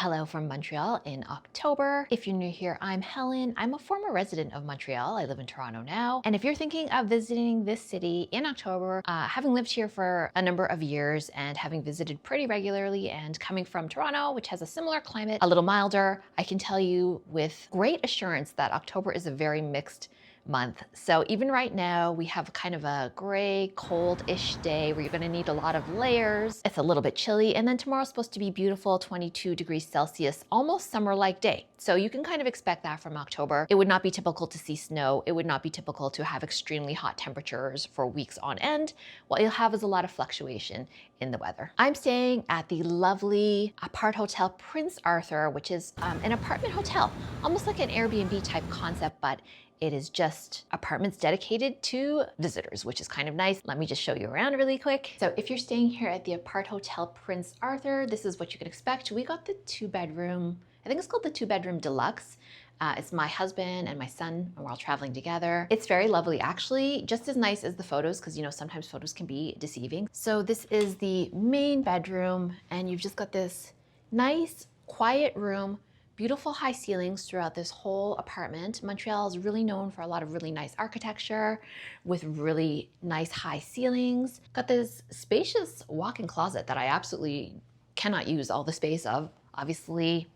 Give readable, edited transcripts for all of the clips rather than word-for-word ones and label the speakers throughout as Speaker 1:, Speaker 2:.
Speaker 1: Hello from Montreal in October. If you're new here, I'm Helen. I'm a former resident of Montreal. I live in Toronto now. And if you're thinking of visiting this city in October, having lived here for a number of years and having visited pretty regularly and coming from Toronto, which has a similar climate, a little milder, I can tell you with great assurance that October is a very mixed month. So even right now, we have kind of a gray, cold-ish day where you're gonna need a lot of layers. It's a little bit chilly, and then tomorrow's supposed to be beautiful, 22 degrees Celsius, almost summer-like day. So you can kind of expect that from October. It would not be typical to see snow. It would not be typical to have extremely hot temperatures for weeks on end. What you'll have is a lot of fluctuation in the weather. I'm staying at the lovely ApartHotel Prince Arthur, which is an apartment hotel, almost like an Airbnb type concept, but it is just apartments dedicated to visitors, which is kind of nice. Let me just show you around really quick. So if you're staying here at the ApartHotel Prince Arthur, this is what you can expect. We got the 2-bedroom, I think it's called the 2-bedroom deluxe. It's my husband and my son, and we're all traveling together. It's very lovely, actually, just as nice as the photos, because you know, sometimes photos can be deceiving. So this is the main bedroom, and you've just got this nice, quiet room, beautiful high ceilings throughout this whole apartment. Montreal is really known for a lot of really nice architecture with really nice high ceilings. Got this spacious walk-in closet that I absolutely cannot use all the space of. Obviously,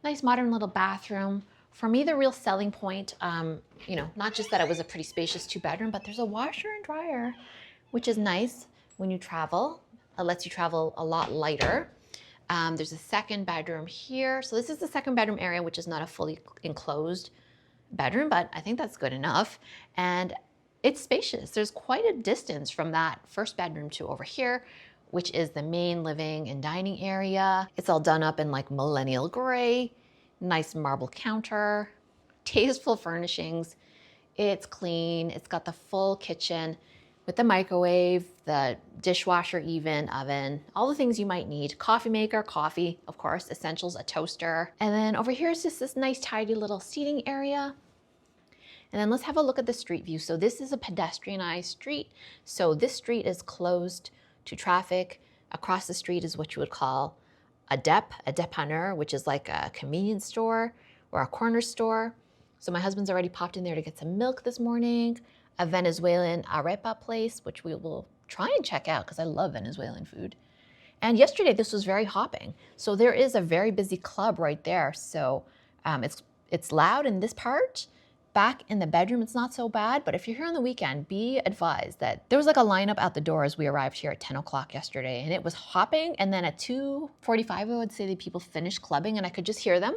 Speaker 1: nice modern little bathroom. For me, the real selling point, you know, not just that it was a pretty spacious 2-bedroom, but there's a washer and dryer, which is nice when you travel. It lets you travel a lot lighter. There's a 2nd bedroom here. So this is the 2nd bedroom area, which is not a fully enclosed bedroom, but I think that's good enough. And it's spacious. There's quite a distance from that 1st bedroom to over here, which is the main living and dining area. It's all done up in like millennial gray, nice marble counter, tasteful furnishings. It's clean. It's got the full kitchen with the microwave, the dishwasher even, oven, all the things you might need. Coffee maker, coffee, of course, essentials, a toaster. And then over here is just this nice tidy little seating area. And then let's have a look at the street view. So this is a pedestrianized street. So this street is closed to traffic. Across the street is what you would call a dépanneur, which is like a convenience store or a corner store. So my husband's already popped in there to get some milk this morning. A Venezuelan arepa place, which we will try and check out because I love Venezuelan food. And yesterday this was very hopping. So there is a very busy club right there. So it's loud in this part. Back in the bedroom, it's not so bad. But if you're here on the weekend, be advised that there was like a lineup out the door as we arrived here at 10 o'clock yesterday, and it was hopping. And then at 2:45, I would say that people finished clubbing and I could just hear them.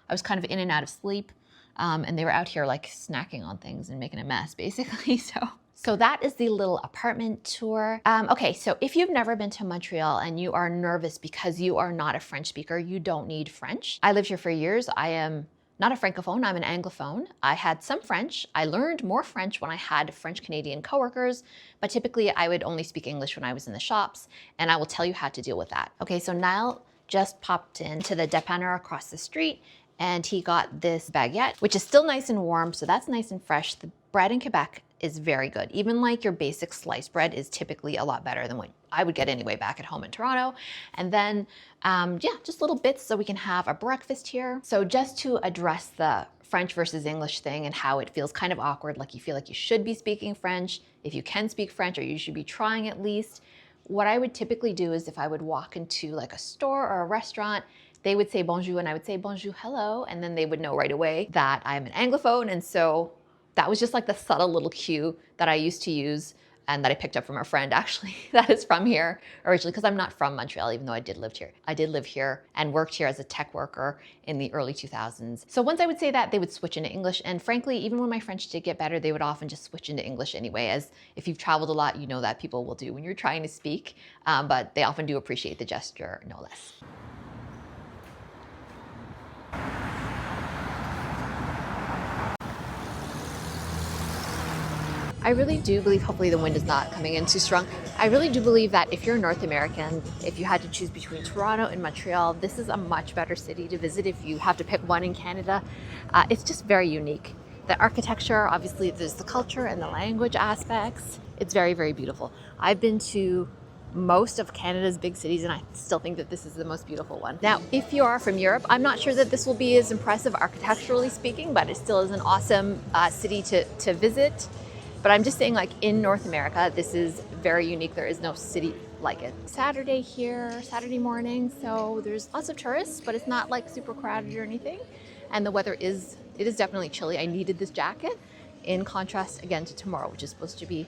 Speaker 1: I was kind of in and out of sleep. And they were out here like snacking on things and making a mess, basically. So that is the little apartment tour. Okay, so if you've never been to Montreal and you are nervous because you are not a French speaker, you don't need French. I lived here for years. I am not a Francophone, I'm an Anglophone. I had some French. I learned more French when I had French-Canadian coworkers, but typically I would only speak English when I was in the shops, and I will tell you how to deal with that. Okay, so Niall just popped into the dépanneur across the street, and he got this baguette, which is still nice and warm, so that's nice and fresh. The bread in Quebec is very good. Even like your basic sliced bread is typically a lot better than what I would get anyway back at home in Toronto. And then, yeah, just little bits so we can have a breakfast here. So just to address the French versus English thing and how it feels kind of awkward, like you feel like you should be speaking French, if you can speak French, or you should be trying at least. What I would typically do is if I would walk into like a store or a restaurant, they would say bonjour and I would say bonjour, hello, and then they would know right away that I'm an Anglophone. And so that was just like the subtle little cue that I used to use and that I picked up from a friend actually that is from here originally, because I'm not from Montreal, even though I did live here. I did live here and worked here as a tech worker in the early 2000s. So once I would say that, they would switch into English. And frankly, even when my French did get better, they would often just switch into English anyway, as if you've traveled a lot, you know that people will do when you're trying to speak, but they often do appreciate the gesture, no less. I really do believe, hopefully the wind is not coming in too strong. I really do believe that if you're North American, if you had to choose between Toronto and Montreal, this is a much better city to visit if you have to pick one in Canada. It's just very unique. The architecture, obviously there's the culture and the language aspects. It's very, very beautiful. I've been to most of Canada's big cities, and I still think that this is the most beautiful one. Now, if you are from Europe, I'm not sure that this will be as impressive architecturally speaking, but it still is an awesome city to visit. But I'm just saying, like, in North America, this is very unique. There is no city like it. Saturday here, Saturday morning, so there's lots of tourists, but it's not like super crowded or anything. And the weather is definitely chilly. I needed this jacket in contrast again to tomorrow, which is supposed to be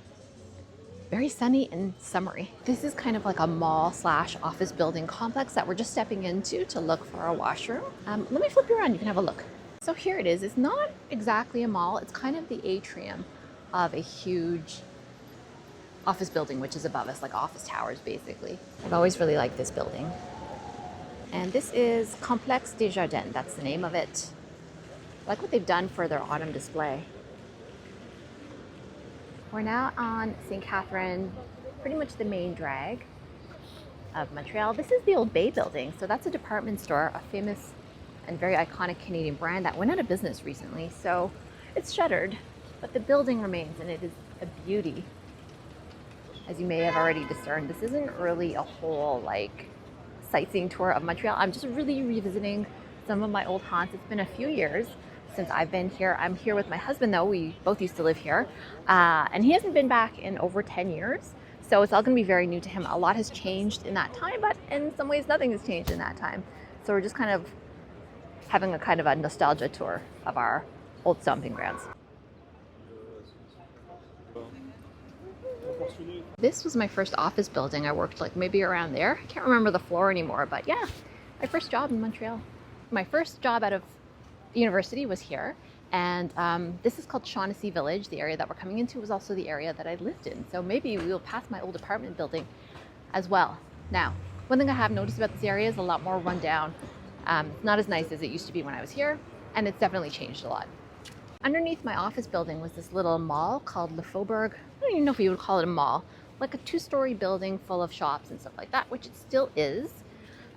Speaker 1: very sunny and summery. This is kind of like a mall slash office building complex that we're just stepping into to look for a washroom. Let me flip you around, you can have a look. So here it is. It's not exactly a mall. It's kind of the atrium of a huge office building, which is above us, like office towers, basically. I've always really liked this building. And this is Complexe des Jardins. That's the name of it. I like what they've done for their autumn display. We're now on St. Catherine, pretty much the main drag of Montreal. This is the Old Bay building. So that's a department store, a famous and very iconic Canadian brand that went out of business recently. So it's shuttered, but the building remains, and it is a beauty. As you may have already discerned, this isn't really a whole like sightseeing tour of Montreal. I'm just really revisiting some of my old haunts. It's been a few years since I've been here. I'm here with my husband though. We both used to live here, and he hasn't been back in over 10 years. So it's all gonna be very new to him. A lot has changed in that time, but in some ways nothing has changed in that time. So we're just kind of having a kind of a nostalgia tour of our old stomping grounds. This was my first office building. I worked like maybe around there. I can't remember the floor anymore, but yeah, my first job in Montreal. My first job out of university was here, and this is called Shaughnessy Village. The area that we're coming into was also the area that I lived in, so maybe we will pass my old apartment building as well. Now, one thing I have noticed about this area is a lot more run down. Not as nice as it used to be when I was here, and it's definitely changed a lot. Underneath my office building was this little mall called Le Faubourg. I don't even know if you would call it a mall, like a two-story building full of shops and stuff like that, which it still is.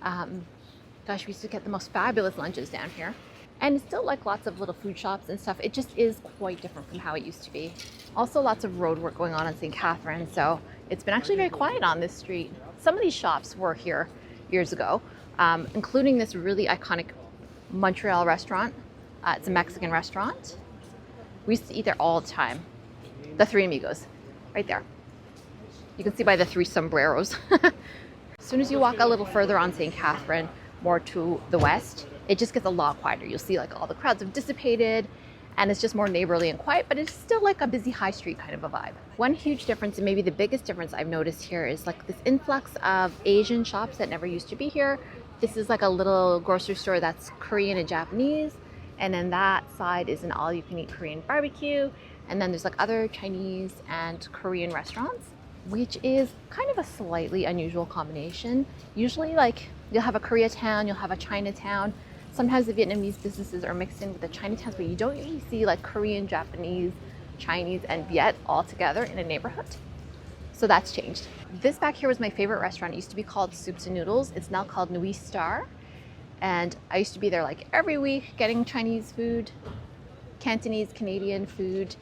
Speaker 1: Gosh, we used to get the most fabulous lunches down here. And it's still like lots of little food shops and stuff. It just is quite different from how it used to be. Also lots of road work going on in St. Catherine, so it's been actually very quiet on this street. Some of these shops were here years ago, including this really iconic Montreal restaurant. It's a Mexican restaurant. We used to eat there all the time. The Three Amigos, right there. You can see by the three sombreros. As soon as you walk a little further on St. Catherine, more to the west, it just gets a lot quieter. You'll see like all the crowds have dissipated, and it's just more neighborly and quiet, but it's still like a busy high street kind of a vibe. One huge difference, and maybe the biggest difference I've noticed here, is like this influx of Asian shops that never used to be here. This is like a little grocery store that's Korean and Japanese, and then that side is an all-you-can-eat Korean barbecue, and then there's like other Chinese and Korean restaurants, which is kind of a slightly unusual combination. Usually like you'll have a Koreatown, you'll have a Chinatown. Sometimes the Vietnamese businesses are mixed in with the Chinatowns, but you don't usually see like Korean, Japanese, Chinese, and Viet all together in a neighborhood. So that's changed. This back here was my favorite restaurant. It used to be called Soups and Noodles. It's now called Nui Star. And I used to be there like every week getting Chinese food, Cantonese, Canadian food.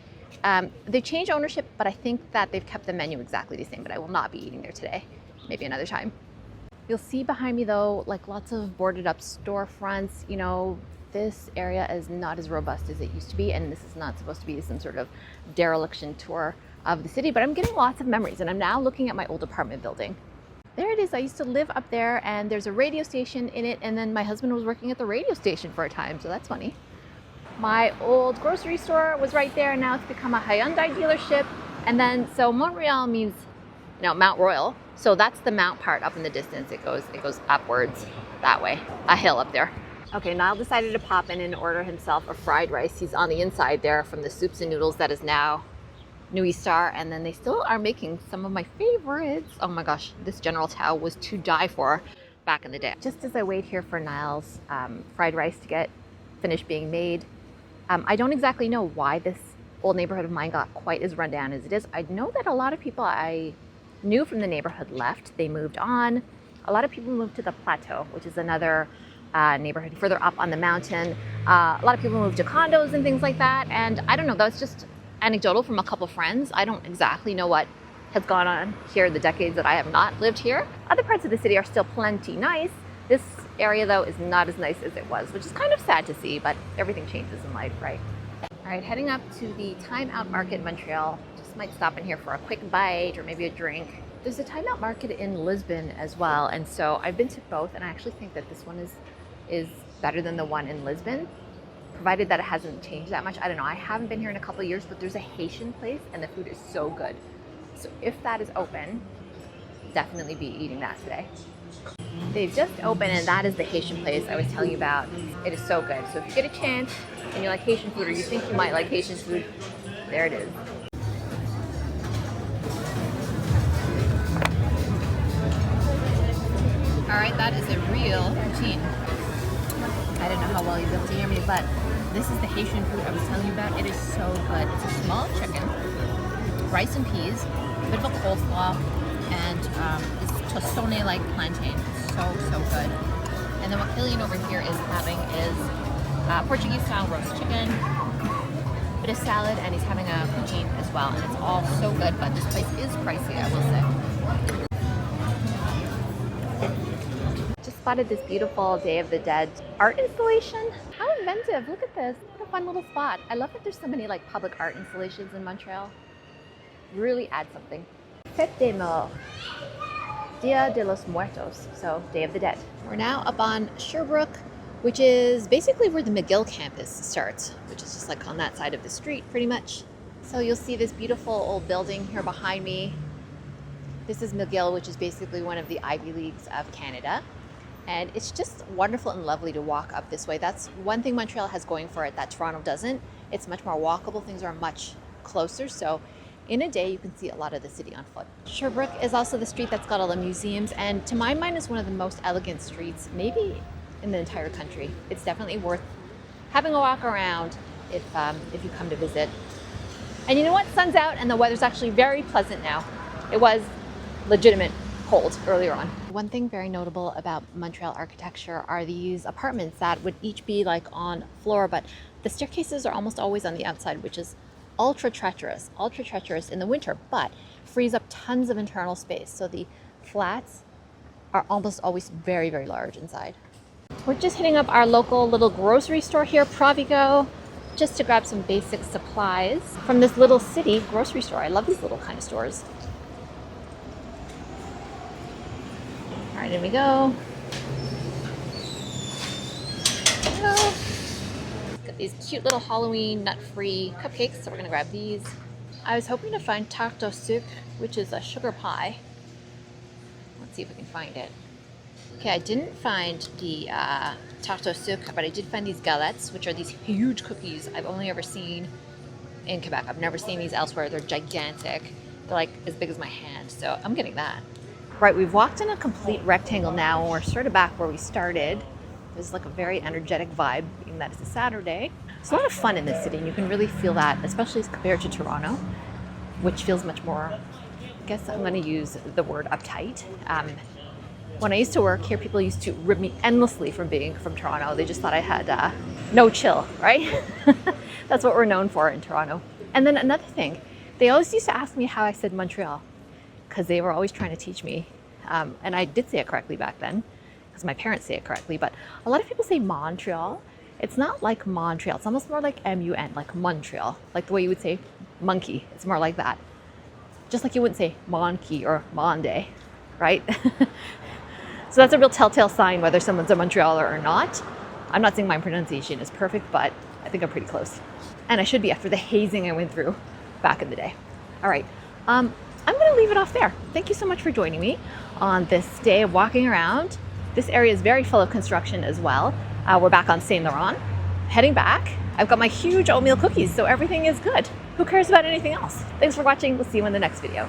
Speaker 1: They changed ownership, but I think that they've kept the menu exactly the same, but I will not be eating there today. Maybe another time. You'll see behind me though, like lots of boarded up storefronts. You know, this area is not as robust as it used to be, and this is not supposed to be some sort of dereliction tour of the city, but I'm getting lots of memories, and I'm now looking at my old apartment building. There it is. I used to live up there, and there's a radio station in it, and then my husband was working at the radio station for a time, so that's funny. My old grocery store was right there, and now it's become a Hyundai dealership. And then, so Montreal means, you know, Mount Royal. So that's the mount part up in the distance. It goes upwards that way, a hill up there. Okay, Niall decided to pop in and order himself a fried rice. He's on the inside there from the Soups and Noodles that is now Nui Star, and then they still are making some of my favorites. Oh my gosh, this General Tao was to die for back in the day. Just as I wait here for Niall's fried rice to get finished being made, I don't exactly know why this old neighborhood of mine got quite as run down as it is. I know that a lot of people I knew from the neighborhood left. They moved on. A lot of people moved to the Plateau, which is another neighborhood further up on the mountain. A lot of people moved to condos and things like that. And I don't know, that was just anecdotal from a couple friends. I don't exactly know what has gone on here the decades that I have not lived here. Other parts of the city are still plenty nice. This area though is not as nice as it was, which is kind of sad to see, but everything changes in life, right? All right, heading up to the Time Out Market Montreal. Just might stop in here for a quick bite or maybe a drink. There's a Time Out Market in Lisbon as well, and so I've been to both, and I actually think that this one is better than the one in Lisbon, provided that it hasn't changed that much. I don't know, I haven't been here in a couple of years, but there's a Haitian place and the food is so good. So if that is open, definitely be eating that today. They've just opened, and that is the Haitian place I was telling you about. It is so good. So if you get a chance and you like Haitian food, or you think you might like Haitian food, there it is. All right, that is a real poutine. I don't know how well you'll be able to hear me, but this is the Haitian food I was telling you about. It is so good. It's a small chicken, rice and peas, a bit of a coleslaw, and this Toussaint-like plantain. So good. And then what Helen over here is having is Portuguese style roast chicken, a bit of salad, and he's having a poutine as well. And it's all so good, but this place is pricey, I will say. Just spotted this beautiful Day of the Dead art installation. How inventive, look at this. What a fun little spot. I love that there's so many like public art installations in Montreal. Really add something. Fête des Morts. Dia de los Muertos, so Day of the Dead. We're now up on Sherbrooke, which is basically where the McGill campus starts, which is just like on that side of the street pretty much. So you'll see this beautiful old building here behind me. This is McGill, which is basically one of the Ivy Leagues of Canada. And it's just wonderful and lovely to walk up this way. That's one thing Montreal has going for it that Toronto doesn't. It's much more walkable. Things are much closer. So in a day, you can see a lot of the city on foot. Sherbrooke is also the street that's got all the museums, and to my mind is one of the most elegant streets, maybe in the entire country. It's definitely worth having a walk around if you come to visit. And you know what? Sun's out and the weather's actually very pleasant now. It was legitimate cold earlier on. One thing very notable about Montreal architecture are these apartments that would each be like on floor, but the staircases are almost always on the outside, which is ultra treacherous in the winter, but frees up tons of internal space. So the flats are almost always very, very large inside. We're just hitting up our local little grocery store here, Provigo, just to grab some basic supplies from this little city grocery store. I love these little kind of stores. All right, in we go. Got these cute little Halloween nut-free cupcakes, so we're gonna grab these. I was hoping to find tarte au sucre, which is a sugar pie. Let's see if we can find it. Okay, I didn't find the tarte au sucre, but I did find these galettes, which are these huge cookies I've only ever seen in Quebec. I've never seen these elsewhere. They're gigantic. They're like as big as my hand, so I'm getting that. Right, we've walked in a complete rectangle now, and we're sort of back where we started. There's like a very energetic vibe, being that it's a Saturday. It's a lot of fun in this city, and you can really feel that, especially as compared to Toronto, which feels much more, I guess I'm going to use the word uptight. When I used to work here, people used to rib me endlessly from being from Toronto. They just thought I had no chill, right? That's what we're known for in Toronto. And then another thing, they always used to ask me how I said Montreal, because they were always trying to teach me. And I did say it correctly back then, because my parents say it correctly, but a lot of people say Montreal. It's not like Montreal. It's almost more like M-U-N, like Montreal, like the way you would say monkey. It's more like that. Just like you wouldn't say monkey or Monday, right? So that's a real telltale sign whether someone's a Montrealer or not. I'm not saying my pronunciation is perfect, but I think I'm pretty close. And I should be after the hazing I went through back in the day. All right, I'm gonna leave it off there. Thank you so much for joining me on this day of walking around. This area is very full of construction as well. We're back on Saint Laurent. Heading back, I've got my huge oatmeal cookies, so everything is good. Who cares about anything else? Thanks for watching. We'll see you in the next video.